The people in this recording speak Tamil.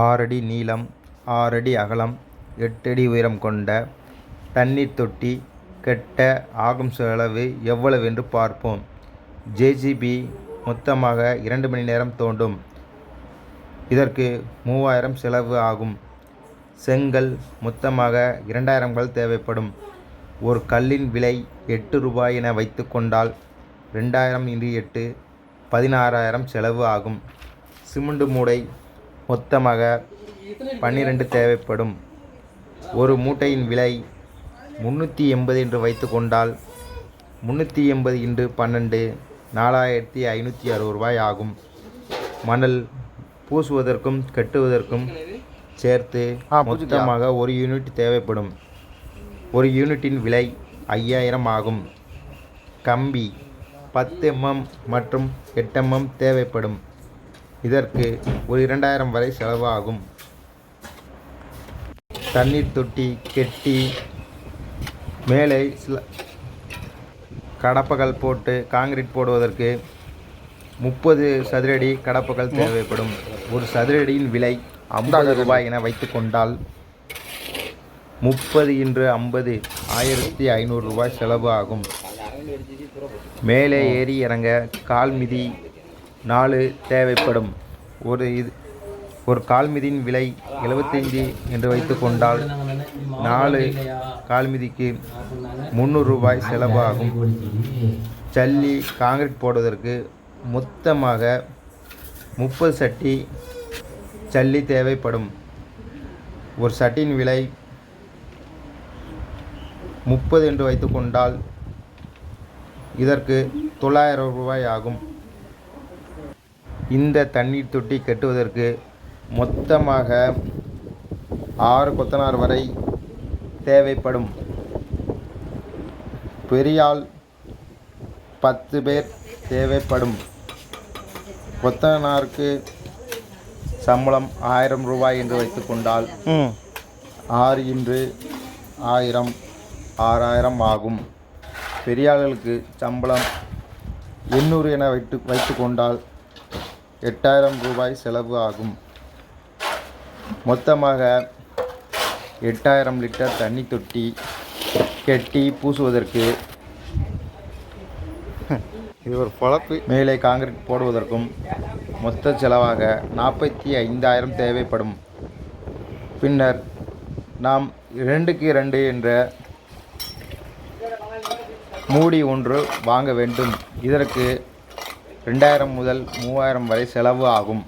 6 அடி நீளம், 6 அடி அகலம், 8 அடி உயரம் கொண்ட தண்ணீர் தொட்டி கட்ட ஆகும் செலவு எவ்வளவு என்று பார்ப்போம். ஜேசிபி மொத்தமாக 2 மணி நேரம் தோண்டும். இதற்கு 3000 செலவு ஆகும். செங்கல் மொத்தமாக 2000 கல் தேவைப்படும். ஒரு கல்லின் விலை 8 ரூபாய் என வைத்து கொண்டால் 2000 × 8 16,000 செலவு ஆகும். சிமெண்ட் மூடை மொத்தமாக 12 தேவைப்படும். ஒரு மூட்டையின் விலை 380 என்று வைத்து கொண்டால் 380 × 12 4560 ரூபாய் ஆகும். மணல் பூசுவதற்கும் கட்டுவதற்கும் சேர்த்து மொத்தமாக 1 யூனிட் தேவைப்படும். ஒரு யூனிட்டின் விலை 5000 ஆகும். கம்பி 10 mm மற்றும் 8 mm தேவைப்படும். இதற்கு ஒரு 2000 வரை செலவு ஆகும். தண்ணீர் தொட்டி கெட்டி மேலே கடப்பகள் போட்டு காங்கிரீட் போடுவதற்கு 30 சதுரடி கடப்பகள் தேவைப்படும். ஒரு சதுரடியின் விலை 50 ரூபாய் என வைத்து கொண்டால் 30 × 50 1500 ரூபாய் செலவு ஆகும். மேலே ஏறி இறங்க கால்மிதி 4 தேவைப்படும். ஒரு கால்மிதியின் விலை 75 என்று வைத்து கொண்டால் 4 கால்மிதிக்கு 300 ரூபாய் செலவு ஆகும். ஜல்லி காங்கிரீட் போடுவதற்கு மொத்தமாக 30 சட்டி ஜல்லி தேவைப்படும். ஒரு சட்டியின் விலை 30 என்று வைத்து கொண்டால் இதற்கு 900 ரூபாய் ஆகும். இந்த தண்ணீர் தொட்டி கட்டுவதற்கு மொத்தமாக 6 கொத்தனார் வரை தேவைப்படும். பெரியாள் 10 பேர் தேவைப்படும். கொத்தனாருக்கு சம்பளம் 1000 ரூபாய் என்று வைத்து கொண்டால் 6 × 1000 6000 ஆகும். பெரியாளுக்கு சம்பளம் 800 என வைத்து கொண்டால் 8000 ரூபாய் செலவு ஆகும். மொத்தமாக 8000 லிட்டர் தண்ணி தொட்டி கெட்டி பூசுவதற்கு இது ஒரு பொழப்பு. மேலே காங்கிரீட் போடுவதற்கும் மொத்த செலவாக 45,000 தேவைப்படும். பின்னர் நாம் 2x2 என்ற மூடி ஒன்று வாங்க வேண்டும். இதற்கு 2000 முதல் 3000 வரை செலவு ஆகும்.